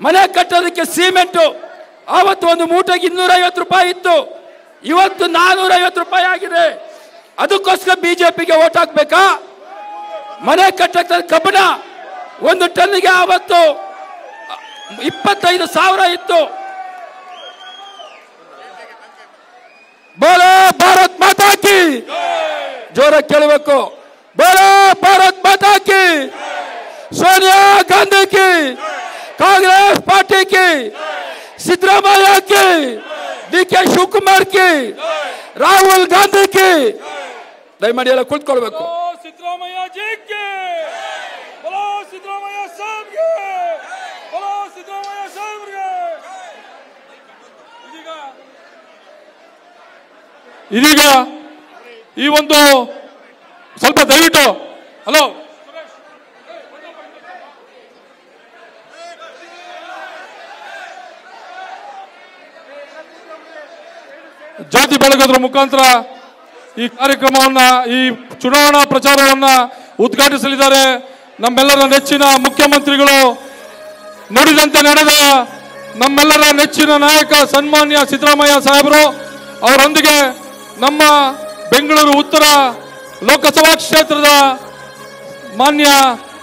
ಮನೆ ಕಟ್ಟೋದಕ್ಕೆ ಸಿಮೆಂಟು ಆವತ್ತು ಒಂದು ಮೂಟೆಗೆ 250 ರೂಪಾಯಿ ಇತ್ತು, ಇವತ್ತು 450 ರೂಪಾಯಿ ಆಗಿದೆ. ಅದಕ್ಕೋಸ್ಕರ ಬಿಜೆಪಿಗೆ ಓಟ್ ಹಾಕ್ಬೇಕಾ? ಮನೆ ಕಟ್ಟಕ್ಕೆ ಕಬ್ಬಣ ಒಂದು ಟನ್ನಿಗೆ ಆವತ್ತು 25,000 ಇತ್ತು. ಬೋಲೋ ಭಾರತ್ ಮಾತಾ ಕಿ, ಜೋರಾಗಿ ಕೇಳಬೇಕು. ಬೋಲೋ ಭಾರತ್ ಮಾತಾ ಕಿ, सोनिया गांधी की, कांग्रेस पार्टी की, सिद्धरामैया की, डीके शिवकुमार की, राहुल गांधी की. दयमाಡಿ ಎಲ್ಲ ಕೂತ್ಕೊಳ್ಳಬೇಕು. सिद्धरामैया जी के, बोलो सिद्धरामैया साहब के, बोलो सिद्धरामैया साहब के. ಇದೀಗ ಈ ಒಂದು ಸ್ವಲ್ಪ ದಯವಿಟ್ಟು ಹಲೋ ಜ್ಯೋತಿ ಬೆಳಗೋದ್ರ ಮುಖಾಂತರ ಈ ಕಾರ್ಯಕ್ರಮವನ್ನ, ಈ ಚುನಾವಣಾ ಪ್ರಚಾರವನ್ನ ಉದ್ಘಾಟಿಸಲಿದ್ದಾರೆ ನಮ್ಮೆಲ್ಲರ ನೆಚ್ಚಿನ ಮುಖ್ಯಮಂತ್ರಿಗಳು. ನುಡಿದಂತೆ ನಡೆದ ನಮ್ಮೆಲ್ಲರ ನೆಚ್ಚಿನ ನಾಯಕ ಸನ್ಮಾನ್ಯ ಸಿದ್ದರಾಮಯ್ಯ ಸಾಹೇಬರು. ಅವರೊಂದಿಗೆ ನಮ್ಮ ಬೆಂಗಳೂರು ಉತ್ತರ ಲೋಕಸಭಾ ಕ್ಷೇತ್ರದ ಮಾನ್ಯ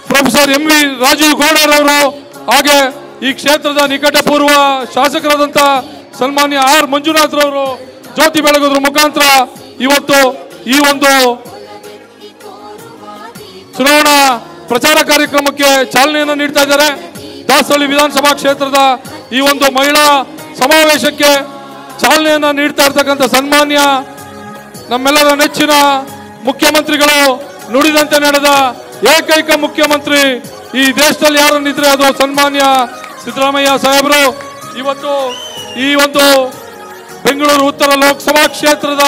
ಪ್ರೊಫೆಸರ್ ಎಂ ವಿ ರಾಜೀವ್ ಗೌಡರವರು, ಹಾಗೆ ಈ ಕ್ಷೇತ್ರದ ನಿಕಟಪೂರ್ವ ಶಾಸಕರಾದಂಥ ಸನ್ಮಾನ್ಯ ಆರ್ ಮಂಜುನಾಥ್ರವರು ಜ್ಯೋತಿ ಬೆಳಗೋದ್ರ ಮುಖಾಂತರ ಇವತ್ತು ಈ ಒಂದು ಚುನಾವಣಾ ಪ್ರಚಾರ ಕಾರ್ಯಕ್ರಮಕ್ಕೆ ಚಾಲನೆಯನ್ನು ನೀಡ್ತಾ ಇದ್ದಾರೆ. ದಾಸಹಳ್ಳಿ ವಿಧಾನಸಭಾ ಕ್ಷೇತ್ರದ ಈ ಒಂದು ಮಹಿಳಾ ಸಮಾವೇಶಕ್ಕೆ ಚಾಲನೆಯನ್ನು ನೀಡ್ತಾ ಇರ್ತಕ್ಕಂಥ ಸನ್ಮಾನ್ಯ ನಮ್ಮೆಲ್ಲರ ನೆಚ್ಚಿನ ಮುಖ್ಯಮಂತ್ರಿಗಳು, ನುಡಿದಂತೆ ನಡೆದ ಏಕೈಕ ಮುಖ್ಯಮಂತ್ರಿ ಈ ದೇಶದಲ್ಲಿ ಯಾರನ್ನಿದ್ರೆ ಅದು ಸನ್ಮಾನ್ಯ ಸಿದ್ದರಾಮಯ್ಯ ಸಾಹೇಬರು. ಇವತ್ತು ಈ ಒಂದು ಬೆಂಗಳೂರು ಉತ್ತರ ಲೋಕಸಭಾ ಕ್ಷೇತ್ರದ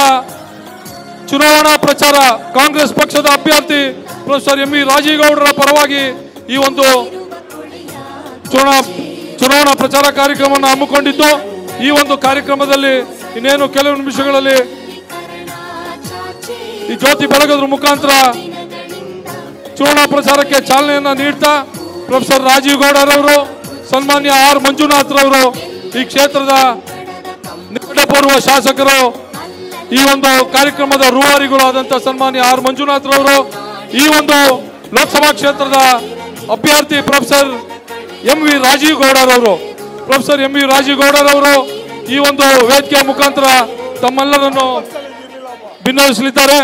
ಚುನಾವಣಾ ಪ್ರಚಾರ ಕಾಂಗ್ರೆಸ್ ಪಕ್ಷದ ಅಭ್ಯರ್ಥಿ ಪ್ರೊಫೆಸರ್ ಎಂ ವಿ ರಾಜೀವ್ ಗೌಡರ ಪರವಾಗಿ ಈ ಒಂದು ಚುನಾವಣಾ ಪ್ರಚಾರ ಕಾರ್ಯಕ್ರಮವನ್ನು ಹಮ್ಮಿಕೊಂಡಿದ್ದು, ಈ ಒಂದು ಕಾರ್ಯಕ್ರಮದಲ್ಲಿ ಇನ್ನೇನು ಕೆಲವು ನಿಮಿಷಗಳಲ್ಲಿ ಈ ಜ್ಯೋತಿ ಬೆಳಗೋದ್ರ ಮುಖಾಂತರ ಚುನಾವಣಾ ಪ್ರಚಾರಕ್ಕೆ ಚಾಲನೆಯನ್ನ ನೀಡ್ತಾ ಪ್ರೊಫೆಸರ್ ರಾಜೀವ್ ಗೌಡರವರು, ಸನ್ಮಾನ್ಯ ಆರ್ ಮಂಜುನಾಥ್ರವರು, ಈ ಕ್ಷೇತ್ರದ ನಿಕಟಪೂರ್ವ ಶಾಸಕರು, ಈ ಒಂದು ಕಾರ್ಯಕ್ರಮದ ರೂವಾರಿಗಳು ಆದಂಥ ಸನ್ಮಾನ್ಯ ಆರ್ ಮಂಜುನಾಥ್ರವರು, ಈ ಒಂದು ಲೋಕಸಭಾ ಕ್ಷೇತ್ರದ ಅಭ್ಯರ್ಥಿ ಪ್ರೊಫೆಸರ್ ಎಂ ವಿ ರಾಜೀವ್ ಗೌಡರವರು, ಪ್ರೊಫೆಸರ್ ಎಂ ವಿ ರಾಜೀವ್ ಗೌಡರವರು ಈ ಒಂದು ವೇದಿಕೆಯ ಮುಖಾಂತರ ತಮ್ಮೆಲ್ಲರನ್ನು ಭಿನ್ನವಿಸಲಿದ್ದಾರೆ.